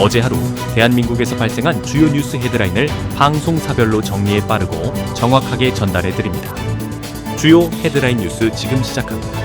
어제 하루 대한민국에서 발생한 주요 뉴스 헤드라인을 방송사별로 정리해 빠르고 정확하게 전달해 드립니다. 주요 헤드라인 뉴스 지금 시작합니다.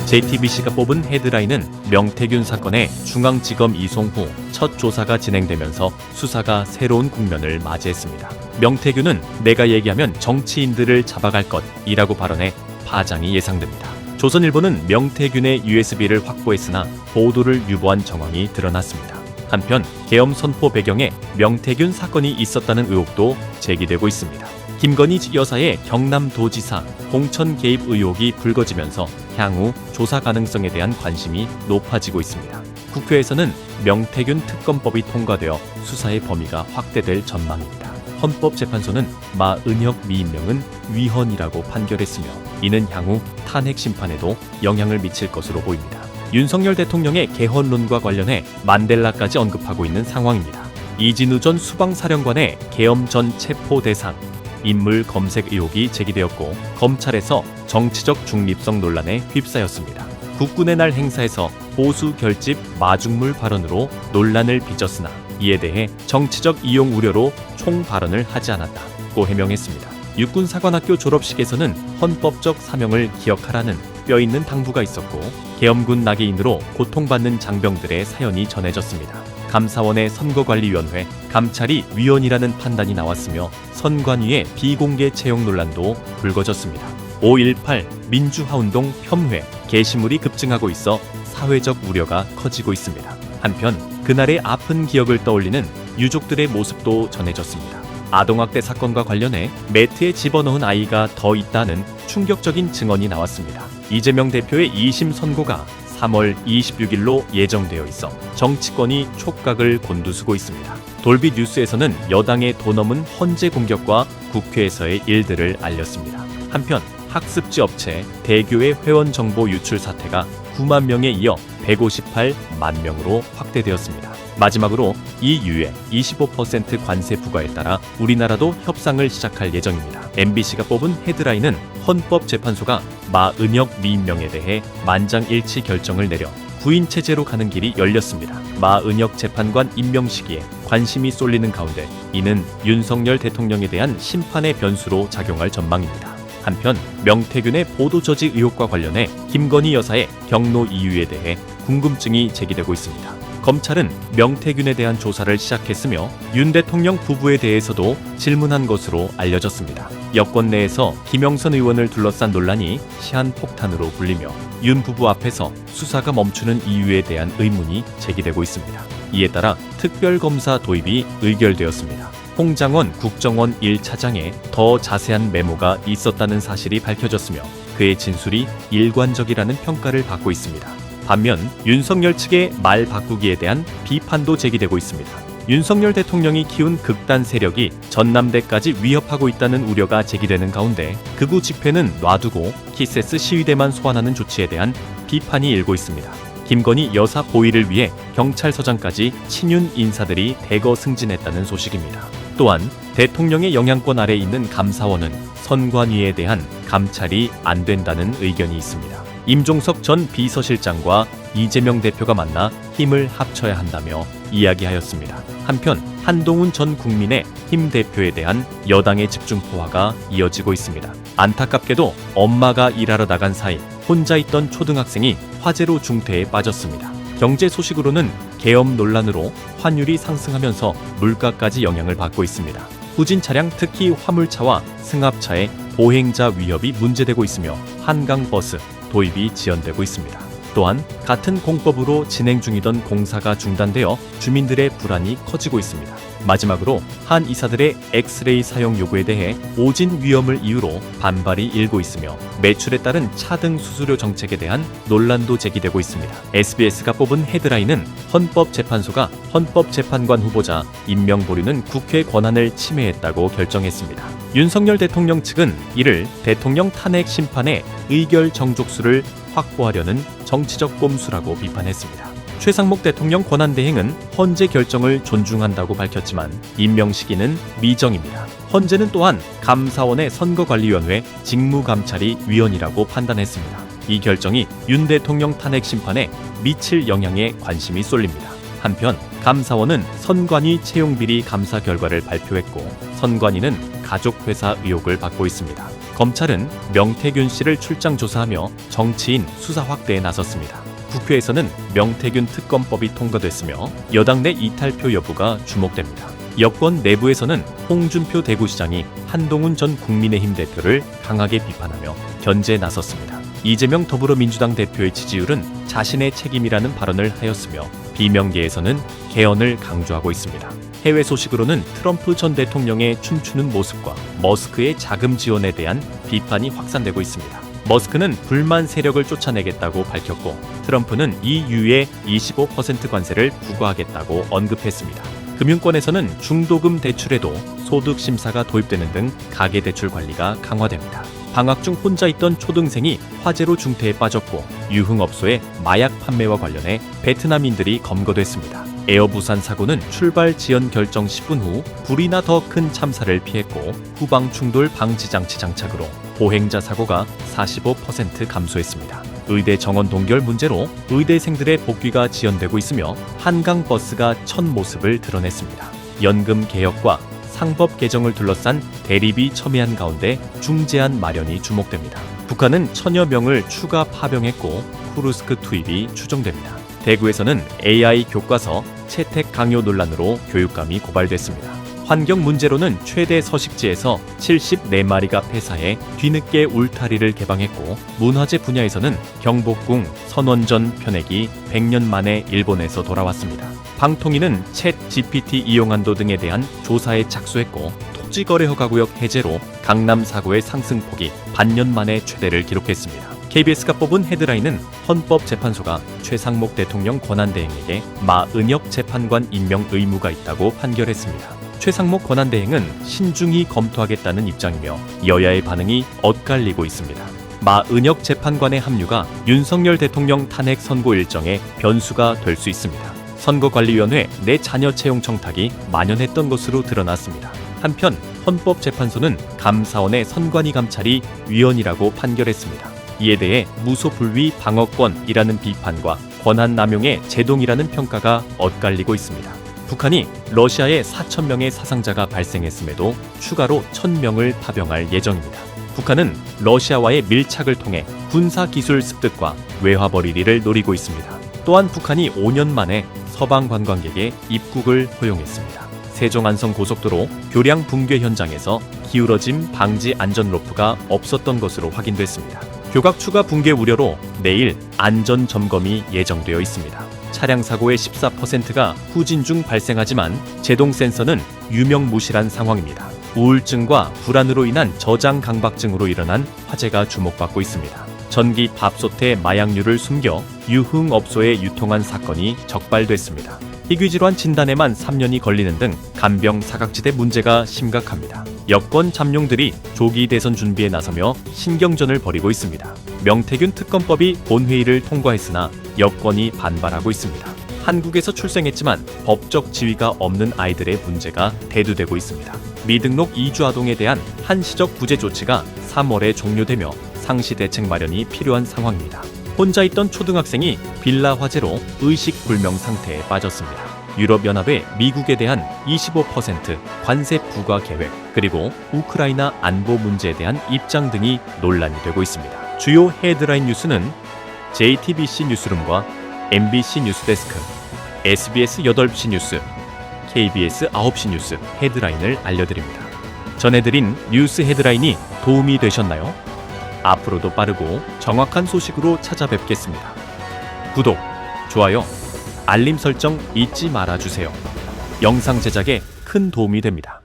JTBC가 뽑은 헤드라인은 명태균 사건의 중앙지검 이송 후 첫 조사가 진행되면서 수사가 새로운 국면을 맞이했습니다. 명태균은 내가 얘기하면 정치인들을 잡아갈 것이라고 발언해 파장이 예상됩니다. 조선일보는 명태균의 USB를 확보했으나 보도를 유보한 정황이 드러났습니다. 한편 계엄 선포 배경에 명태균 사건이 있었다는 의혹도 제기되고 있습니다. 김건희 여사의 경남도지사 공천 개입 의혹이 불거지면서 향후 조사 가능성에 대한 관심이 높아지고 있습니다. 국회에서는 명태균 특검법이 통과되어 수사의 범위가 확대될 전망입니다. 헌법재판소는 마은혁 미임명은 위헌이라고 판결했으며 이는 향후 탄핵 심판에도 영향을 미칠 것으로 보입니다. 윤석열 대통령의 개헌론과 관련해 만델라까지 언급하고 있는 상황입니다. 이진우 전 수방사령관의 계엄 전 체포 대상 인물 검색 의혹이 제기되었고 검찰에서 정치적 중립성 논란에 휩싸였습니다. 국군의 날 행사에서 보수 결집 마중물 발언으로 논란을 빚었으나 이에 대해 정치적 이용 우려로 총 발언을 하지 않았다고 해명했습니다. 육군사관학교 졸업식에서는 헌법적 사명을 기억하라는 뼈있는 당부가 있었고 계엄군 낙인으로 고통받는 장병들의 사연이 전해졌습니다. 감사원의 선거관리위원회, 감찰이 위헌이라는 판단이 나왔으며 선관위의 비공개 채용 논란도 불거졌습니다. 5.18 민주화운동 폄훼, 게시물이 급증하고 있어 사회적 우려가 커지고 있습니다. 한편 그날의 아픈 기억을 떠올리는 유족들의 모습도 전해졌습니다. 아동학대 사건과 관련해 매트에 집어넣은 아이가 더 있다는 충격적인 증언이 나왔습니다. 이재명 대표의 2심 선고가 3월 26일로 예정되어 있어 정치권이 촉각을 곤두서고 있습니다. 돌비 뉴스에서는 여당의 도넘은 헌재 공격과 국회에서의 일들을 알렸습니다. 한편 학습지 업체 대교의 회원 정보 유출 사태가 9만 명에 이어 158만 명으로 확대되었습니다. 마지막으로 EU의 25% 관세 부과에 따라 우리나라도 협상을 시작할 예정입니다. MBC가 뽑은 헤드라인은 헌법재판소가 마은혁 미임명에 대해 만장일치 결정을 내려 부인 체제로 가는 길이 열렸습니다. 마은혁 재판관 임명 시기에 관심이 쏠리는 가운데 이는 윤석열 대통령에 대한 심판의 변수로 작용할 전망입니다. 한편 명태균의 보도 저지 의혹과 관련해 김건희 여사의 경로 이유에 대해 궁금증이 제기되고 있습니다. 검찰은 명태균에 대한 조사를 시작했으며 윤 대통령 부부에 대해서도 질문한 것으로 알려졌습니다. 여권 내에서 김영선 의원을 둘러싼 논란이 시한폭탄으로 불리며 윤 부부 앞에서 수사가 멈추는 이유에 대한 의문이 제기되고 있습니다. 이에 따라 특별검사 도입이 의결되었습니다. 홍장원 국정원 1차장에 더 자세한 메모가 있었다는 사실이 밝혀졌으며 그의 진술이 일관적이라는 평가를 받고 있습니다. 반면 윤석열 측의 말 바꾸기에 대한 비판도 제기되고 있습니다. 윤석열 대통령이 키운 극단 세력이 전남대까지 위협하고 있다는 우려가 제기되는 가운데 극우 집회는 놔두고 키세스 시위대만 소환하는 조치에 대한 비판이 일고 있습니다. 김건희 여사 보위를 위해 경찰서장까지 친윤 인사들이 대거 승진했다는 소식입니다. 또한 대통령의 영향권 아래 있는 감사원은 선관위에 대한 감찰이 안 된다는 의견이 있습니다. 임종석 전 비서실장과 이재명 대표가 만나 힘을 합쳐야 한다며 이야기하였습니다. 한편 한동훈 전 국민의힘 대표에 대한 여당의 집중 포화가 이어지고 있습니다. 안타깝게도 엄마가 일하러 나간 사이 혼자 있던 초등학생이 화재로 중태에 빠졌습니다. 경제 소식으로는 계엄 논란으로 환율이 상승하면서 물가까지 영향을 받고 있습니다. 후진 차량 특히 화물차와 승합차의 보행자 위협이 문제되고 있으며 한강버스 도입이 지연되고 있습니다. 또한 같은 공법으로 진행 중이던 공사가 중단되어 주민들의 불안이 커지고 있습니다. 마지막으로 한 이사들의 엑스레이 사용 요구에 대해 오진 위험을 이유로 반발이 일고 있으며 매출에 따른 차등 수수료 정책에 대한 논란도 제기되고 있습니다. SBS가 뽑은 헤드라인은 헌법재판소가 헌법재판관 후보자 임명 보류는 국회 권한을 침해했다고 결정했습니다. 윤석열 대통령 측은 이를 대통령 탄핵 심판의 의결 정족수를 확보하려는 정치적 꼼수라고 비판했습니다. 최상목 대통령 권한대행은 헌재 결정을 존중한다고 밝혔지만 임명 시기는 미정입니다. 헌재는 또한 감사원의 선거관리위원회 직무감찰이 위헌이라고 판단했습니다. 이 결정이 윤 대통령 탄핵 심판에 미칠 영향에 관심이 쏠립니다. 한편 감사원은 선관위 채용비리 감사 결과를 발표했고 선관위는 가족회사 의혹을 받고 있습니다. 검찰은 명태균 씨를 출장 조사하며 정치인 수사 확대에 나섰습니다. 국회에서는 명태균 특검법이 통과됐으며 여당 내 이탈표 여부가 주목됩니다. 여권 내부에서는 홍준표 대구시장이 한동훈 전 국민의힘 대표를 강하게 비판하며 견제에 나섰습니다. 이재명 더불어민주당 대표의 지지율은 자신의 책임이라는 발언을 하였으며 비명계에서는 개헌을 강조하고 있습니다. 해외 소식으로는 트럼프 전 대통령의 춤추는 모습과 머스크의 자금 지원에 대한 비판이 확산되고 있습니다. 머스크는 불만 세력을 쫓아내겠다고 밝혔고 트럼프는 EU에 25% 관세를 부과하겠다고 언급했습니다. 금융권에서는 중도금 대출에도 소득 심사가 도입되는 등 가계대출 관리가 강화됩니다. 방학 중 혼자 있던 초등생이 화재로 중태에 빠졌고 유흥업소의 마약 판매와 관련해 베트남인들이 검거됐습니다. 에어부산 사고는 출발 지연 결정 10분 후 불이나 더 큰 참사를 피했고 후방 충돌 방지 장치 장착으로 보행자 사고가 45% 감소했습니다. 의대 정원 동결 문제로 의대생들의 복귀가 지연되고 있으며 한강버스가 첫 모습을 드러냈습니다. 연금 개혁과 상법 개정을 둘러싼 대립이 첨예한 가운데 중재안 마련이 주목됩니다. 북한은 천여 명을 추가 파병했고 쿠르스크 투입이 추정됩니다. 대구에서는 AI 교과서 채택 강요 논란으로 교육감이 고발됐습니다. 환경 문제로는 최대 서식지에서 74마리가 폐사해 뒤늦게 울타리를 개방했고 문화재 분야에서는 경복궁 선원전 편액이 100년 만에 일본에서 돌아왔습니다. 방통위는 챗 GPT 이용한도 등에 대한 조사에 착수했고 토지거래허가구역 해제로 강남 사고의 상승폭이 반년 만에 최대를 기록했습니다. KBS가 뽑은 헤드라인은 헌법재판소가 최상목 대통령 권한대행에게 마은혁 재판관 임명 의무가 있다고 판결했습니다. 최상목 권한대행은 신중히 검토하겠다는 입장이며 여야의 반응이 엇갈리고 있습니다. 마은혁 재판관의 합류가 윤석열 대통령 탄핵 선고 일정에 변수가 될 수 있습니다. 선거관리위원회 내 자녀 채용 청탁이 만연했던 것으로 드러났습니다. 한편 헌법재판소는 감사원의 선관위 감찰이 위헌이라고 판결했습니다. 이에 대해 무소불위 방어권이라는 비판과 권한남용의 제동이라는 평가가 엇갈리고 있습니다. 북한이 러시아에 4,000명의 사상자가 발생했음에도 추가로 1,000명을 파병할 예정입니다. 북한은 러시아와의 밀착을 통해 군사기술 습득과 외화벌이를 노리고 있습니다. 또한 북한이 5년 만에 서방 관광객의 입국을 허용했습니다. 세종안성 고속도로 교량 붕괴 현장에서 기울어짐 방지 안전 로프가 없었던 것으로 확인됐습니다. 교각 추가 붕괴 우려로 내일 안전 점검이 예정되어 있습니다. 차량 사고의 14%가 후진 중 발생하지만 제동 센서는 유명무실한 상황입니다. 우울증과 불안으로 인한 저장 강박증으로 일어난 화재가 주목받고 있습니다. 전기 밥솥에 마약류를 숨겨 유흥업소에 유통한 사건이 적발됐습니다. 희귀질환 진단에만 3년이 걸리는 등 간병 사각지대 문제가 심각합니다. 여권 잠룡들이 조기 대선 준비에 나서며 신경전을 벌이고 있습니다. 명태균 특검법이 본회의를 통과했으나 여권이 반발하고 있습니다. 한국에서 출생했지만 법적 지위가 없는 아이들의 문제가 대두되고 있습니다. 미등록 이주 아동에 대한 한시적 구제 조치가 3월에 종료되며 상시 대책 마련이 필요한 상황입니다. 혼자 있던 초등학생이 빌라 화재로 의식불명 상태에 빠졌습니다. 유럽연합의 미국에 대한 25% 관세 부과 계획, 그리고 우크라이나 안보 문제에 대한 입장 등이 논란이 되고 있습니다. 주요 헤드라인 뉴스는 JTBC 뉴스룸과 MBC 뉴스데스크, SBS 8시 뉴스, KBS 9시 뉴스 헤드라인을 알려드립니다. 전해드린 뉴스 헤드라인이 도움이 되셨나요? 앞으로도 빠르고 정확한 소식으로 찾아뵙겠습니다. 구독, 좋아요, 알림 설정 잊지 말아주세요. 영상 제작에 큰 도움이 됩니다.